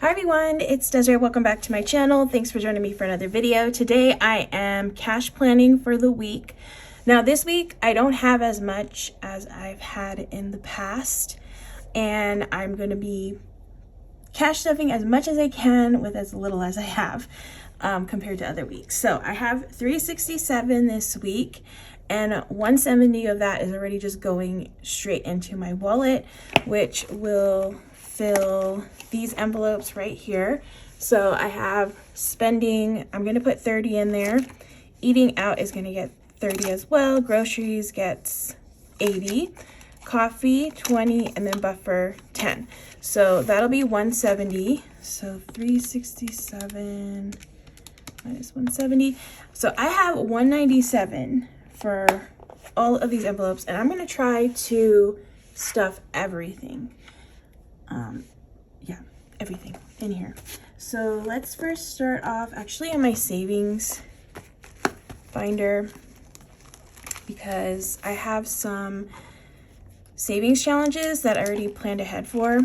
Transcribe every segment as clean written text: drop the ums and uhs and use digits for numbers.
Hi everyone, it's Desiree. Welcome back to my channel. Thanks for joining me for another video. Today I am cash planning for the week. Now this week I don't have as much as I've had in the past, and I'm going to be cash stuffing as much as I can with as little as I have compared to other weeks. So I have $367 this week, and $170 of that is already just going straight into my wallet, which will fill these envelopes right here. So I have spending, I'm going to put 30 in there. Eating out is going to get 30 as well. Groceries gets 80. Coffee 20, and then buffer 10. So that'll be 170. So 367 minus 170. So I have 197 for all of these envelopes, and I'm going to try to stuff everything. Yeah, everything in here. So let's first start off actually in my savings binder, because I have some savings challenges that I already planned ahead for.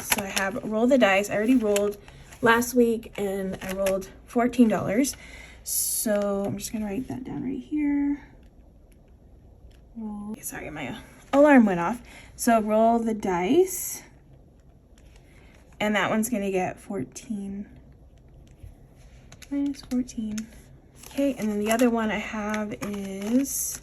So I have roll the dice. I already rolled last week and I rolled $14. So I'm just gonna write that down right here. Roll. Sorry, my alarm went off. So roll the dice, and that one's gonna get 14 minus 14. Okay, and then the other one I have is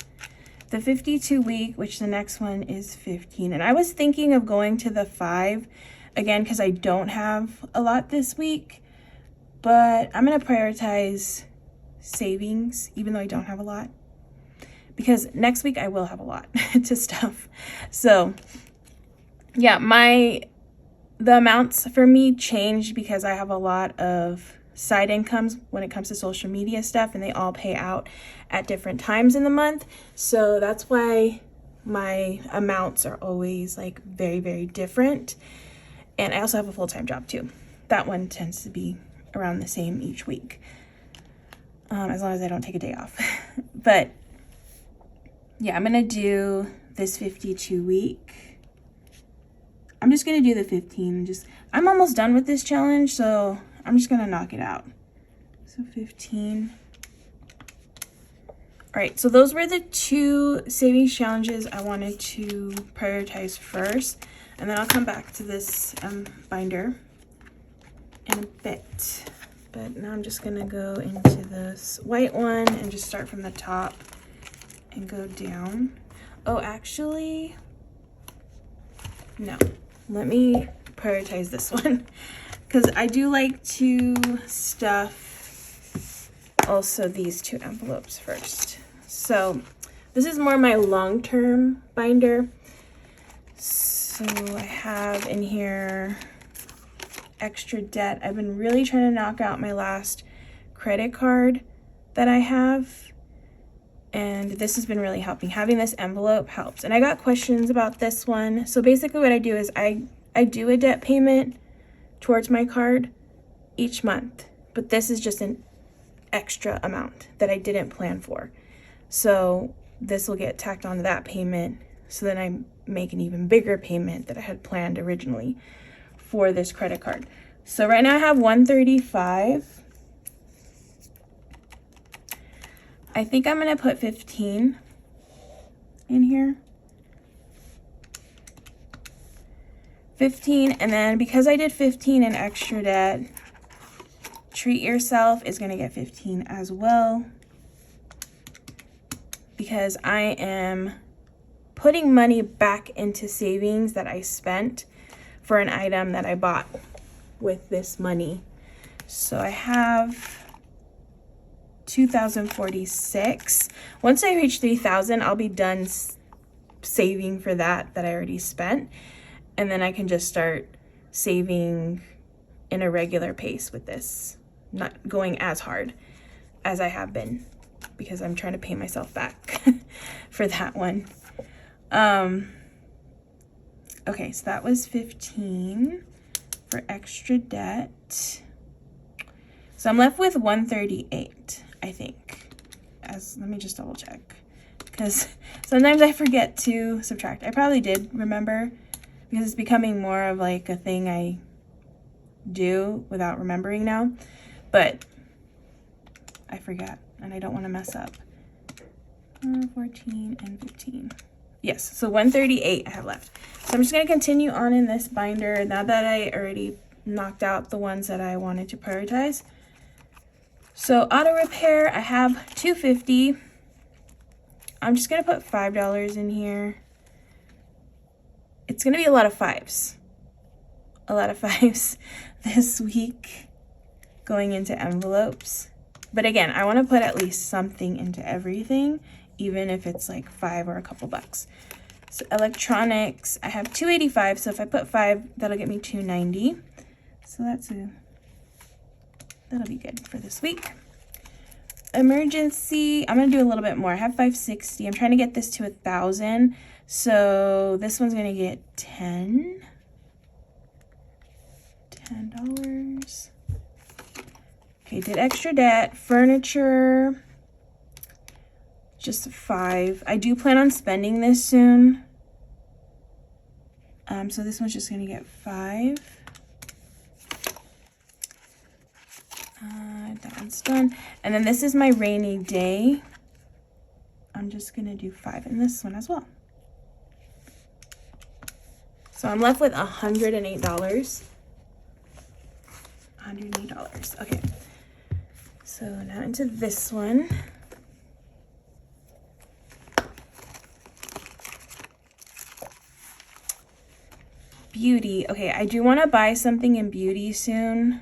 the 52 week, which the next one is 15. And I was thinking of going to the 5 again because I don't have a lot this week, but I'm gonna prioritize savings even though I don't have a lot, because next week I will have a lot to stuff. So yeah, the amounts for me changed because I have a lot of side incomes when it comes to social media stuff, and they all pay out at different times in the month. So that's why my amounts are always like very, very different. And I also have a full-time job too. That one tends to be around the same each week, as long as I don't take a day off. But yeah, I'm gonna do this 52 week. I'm just gonna do the 15. I'm almost done with this challenge, so I'm just gonna knock it out. So 15. All right, so those were the two savings challenges I wanted to prioritize first, and then I'll come back to this binder in a bit. But now I'm just gonna go into this white one and just start from the top and go down. Oh, actually, no. Let me prioritize this one, because I do like to stuff also these two envelopes first. So this is more my long-term binder. So I have in here extra debt. I've been really trying to knock out my last credit card that I have, and this has been really helping. Having this envelope helps. And I got questions about this one. So basically what I do is I do a debt payment towards my card each month, but this is just an extra amount that I didn't plan for. So this will get tacked onto that payment, so then I make an even bigger payment that I had planned originally for this credit card. So right now I have $135. I think I'm gonna put 15 in here. 15, and then because I did 15 in extra debt, Treat Yourself is gonna get 15 as well, because I am putting money back into savings that I spent for an item that I bought with this money. So I have 2,046. Once I reach 3,000, I'll be done saving for that I already spent, and then I can just start saving in a regular pace with this, not going as hard as I have been, because I'm trying to pay myself back for that one. Okay, so that was 15 for extra debt. So I'm left with 138, I think. Let me just double check, because sometimes I forget to subtract. I probably did remember, because it's becoming more of like a thing I do without remembering now, but I forgot and I don't want to mess up. 14 and 15. Yes, so 138 I have left. So I'm just going to continue on in this binder now that I already knocked out the ones that I wanted to prioritize. So auto repair, I have $2.50. I'm just going to put $5 in here. It's going to be a lot of fives. A lot of fives this week going into envelopes. But again, I want to put at least something into everything, even if it's like $5 or a couple bucks. So electronics, I have $2.85. So if I put 5, that'll get me $2.90. So that'll be good for this week. Emergency, I'm gonna do a little bit more. I have $5.60. I'm trying to get this to 1,000. So this one's gonna get $10. Okay, did extra debt. Furniture, just 5. I do plan on spending this soon. So this one's just gonna get 5. That one's done. And then this is my rainy day. I'm just gonna do 5 in this one as well. So I'm left with $108. $108. Okay. So now into this one. Beauty. Okay, I do want to buy something in beauty soon.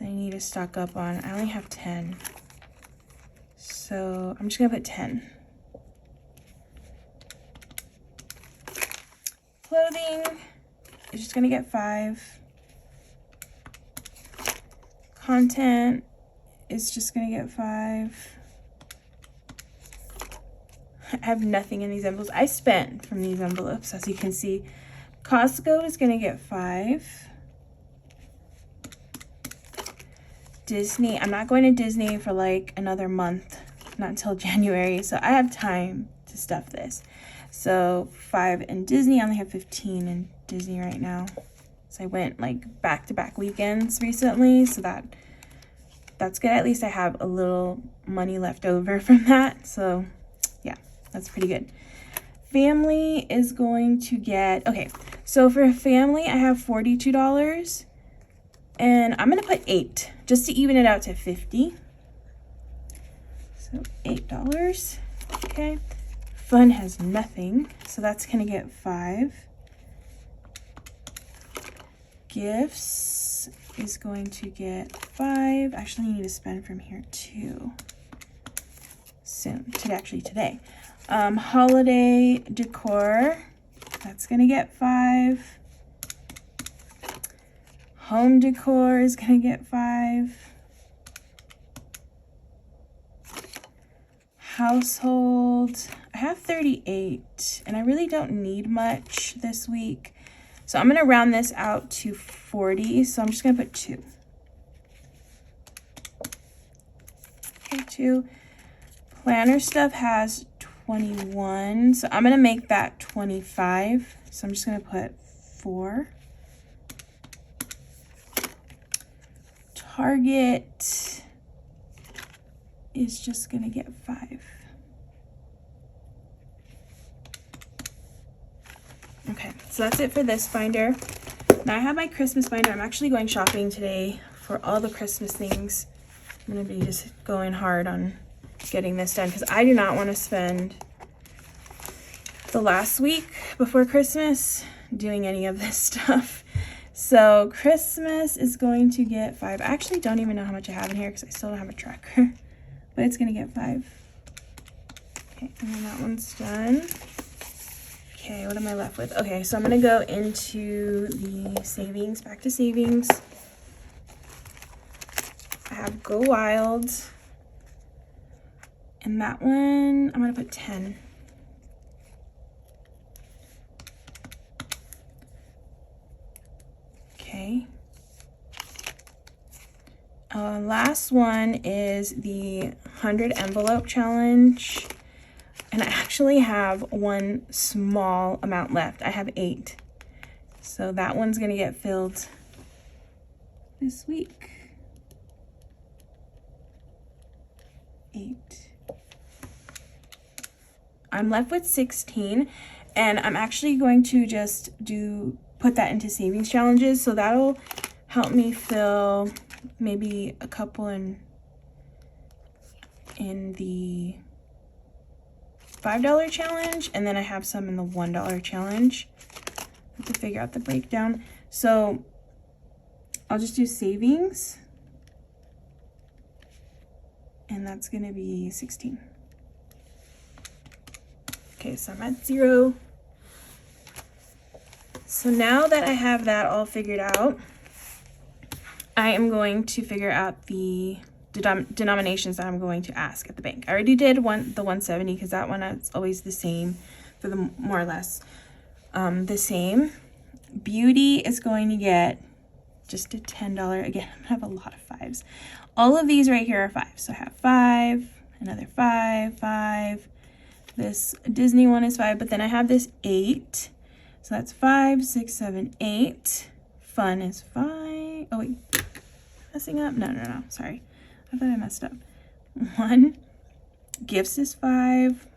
I need to stock up on. I only have 10. So I'm just gonna put 10. Clothing is just gonna get 5. Content is just gonna get 5. I have nothing in these envelopes. I spent from these envelopes, as you can see. Costco is gonna get 5. Disney, I'm not going to Disney for like another month, not until January, so I have time to stuff this. So 5 in Disney. I only have 15 in Disney right now. So I went like back-to-back weekends recently, so that's good. At least I have a little money left over from that. So yeah, that's pretty good. Family is going to get, okay, so for family, I have $42. And I'm gonna put 8 just to even it out to 50. So $8. Okay. Fun has nothing, so that's gonna get 5. Gifts is going to get 5. Actually, I need to spend from here too. Soon, today. Holiday decor, that's gonna get 5. Home decor is gonna get 5. Household, I have 38, and I really don't need much this week. So I'm gonna round this out to 40, so I'm just gonna put 2. Okay, 2. Planner stuff has 21, so I'm gonna make that 25. So I'm just gonna put 4. Target is just gonna get 5. Okay, so that's it for this binder. Now I have my Christmas binder. I'm actually going shopping today for all the Christmas things. I'm gonna be just going hard on getting this done because I do not want to spend the last week before Christmas doing any of this stuff. So Christmas is going to get 5. I actually don't even know how much I have in here because I still don't have a tracker, but it's going to get 5. Okay, and then that one's done. Okay, what am I left with? Okay, so I'm going to go into the savings, back to savings. I have Go Wild. And that one, I'm going to put 10. Okay. Last one is the 100 envelope challenge. And I actually have one small amount left. I have 8. So that one's going to get filled this week? 8. I'm left with 16, and I'm actually going to just put that into savings challenges, so that'll help me fill maybe a couple in the $5 challenge, and then I have some in the $1 challenge. I have to figure out the breakdown. So I'll just do savings, and that's gonna be 16. Okay, so I'm at 0. So now that I have that all figured out, I am going to figure out the denominations that I'm going to ask at the bank. I already did the 170 because that one is always the same for the more or less the same. Beauty is going to get just a $10. Again, I'm gonna have a lot of 5s. All of these right here are 5. So I have 5, another 5, 5. This Disney one is 5, but then I have this 8. So that's 5, 6, 7, 8. Fun is 5. Oh wait, messing up? No, sorry. I thought I messed up. 1. Gifts is 5.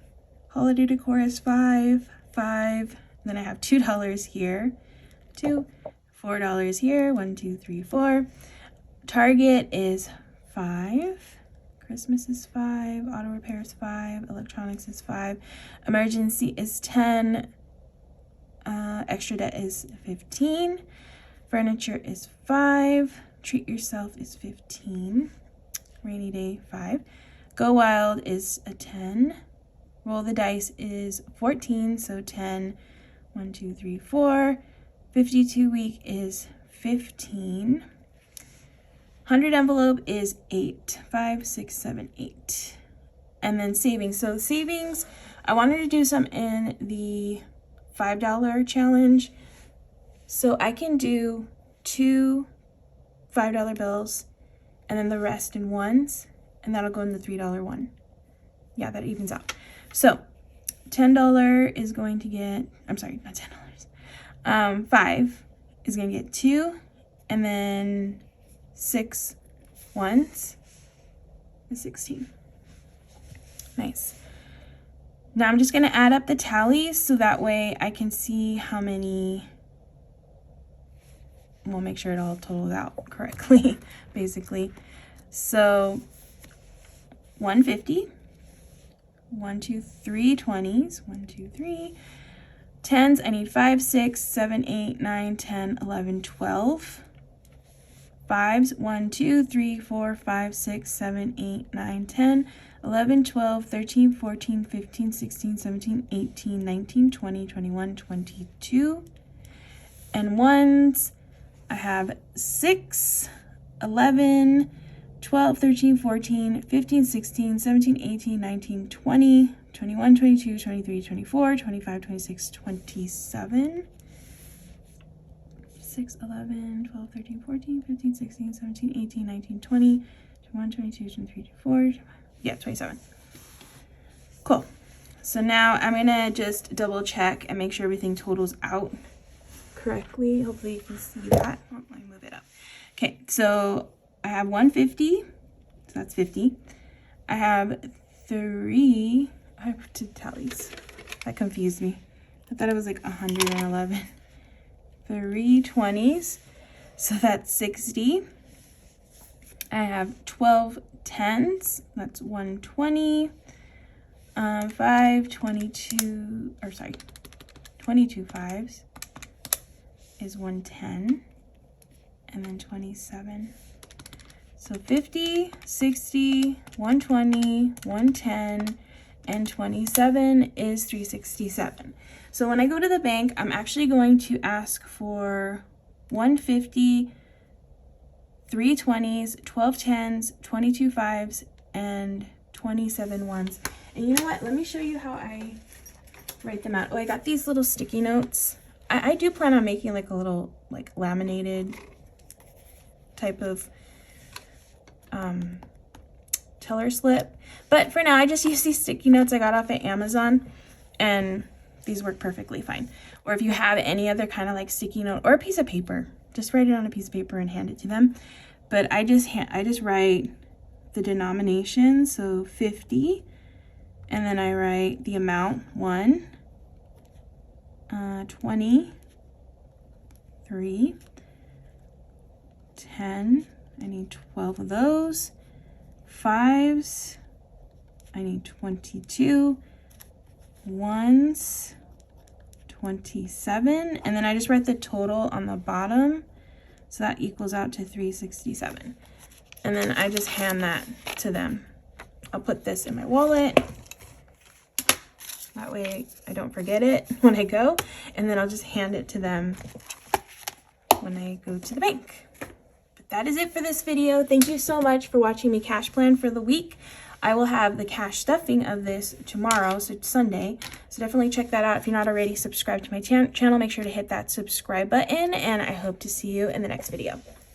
Holiday decor is 5, 5. Then I have $2 here. 2. $4 here. 1, 2, 3, 4. Target is 5. Christmas is 5. Auto repair is 5. Electronics is 5. Emergency is 10. Extra debt is 15. Furniture is 5. Treat yourself is 15. Rainy day 5. Go wild is a 10. Roll the dice is 14. So 10. 1, 2, 3, 4. 52 week is 15. 100 envelope is 8. 5, 6, 7, 8. And then savings. So savings, I wanted to do some in the $5 challenge. So I can do 2 $5 bills and then the rest in ones, and that'll go in the $3 one. Yeah, that evens out. So $10 is going to get, I'm sorry, not $10. 5 is going to get 2, and then 6 ones is 16. Nice. Now I'm just going to add up the tallies so that way I can see how many. We'll make sure it all totals out correctly, basically. So 150, 1, 2, 3 20s, 1, 2, 3 10s. I need 5, 6, 7, 8, 9, 10, 11, 12. 5s, 1, 2, 3, 4, 5, 6, 7, 8, 9, 10, 11, 12, 13, 14, 15, 16, 17, 18, 19, 20, 21, 22. And ones, I have 6, 11, 12, 13, 14, 15, 16, 17, 18, 19, 20, 21, 22, 23, 24, 25, 26, 27. 6, 11, 12, 13, 14, 15, 16, 17, 18, 19, 20, 21, 22, 23, 24, yeah, 27. Cool. So now I'm going to just double check and make sure everything totals out correctly. Hopefully you can see that. Oh, let me move it up. Okay, so I have 150, so that's 50. I have 3, I did tallies. That confused me. I thought it was like 111. 3 20s, so that's 60. I have 12 10s, that's 120. 5 22, or sorry, 22 5s is 110, and then 27. So 50, 60, 120, 110, and 27 is 367. So when I go to the bank, I'm actually going to ask for 150, 3 20s, 12 10s, 22 5s, and 27 ones. And you know what? Let me show you how I write them out. Oh, I got these little sticky notes. I do plan on making like a little like laminated type of teller slip. But for now, I just use these sticky notes I got off at Amazon, and these work perfectly fine. Or if you have any other kind of like sticky note or a piece of paper, just write it on a piece of paper and hand it to them. But I just write the denomination, so 50, and then I write the amount 1, 20, 3, 10, I need 12 of those, 5s, I need 22, 1s, 27, and then I just write the total on the bottom, so that equals out to 367. And then I just hand that to them. I'll put this in my wallet. That way I don't forget it when I go. And then I'll just hand it to them when I go to the bank. But that is it for this video. Thank you so much for watching me cash plan for the week. I will have the cash stuffing of this tomorrow, so it's Sunday. So definitely check that out. If you're not already subscribed to my channel, make sure to hit that subscribe button. And I hope to see you in the next video.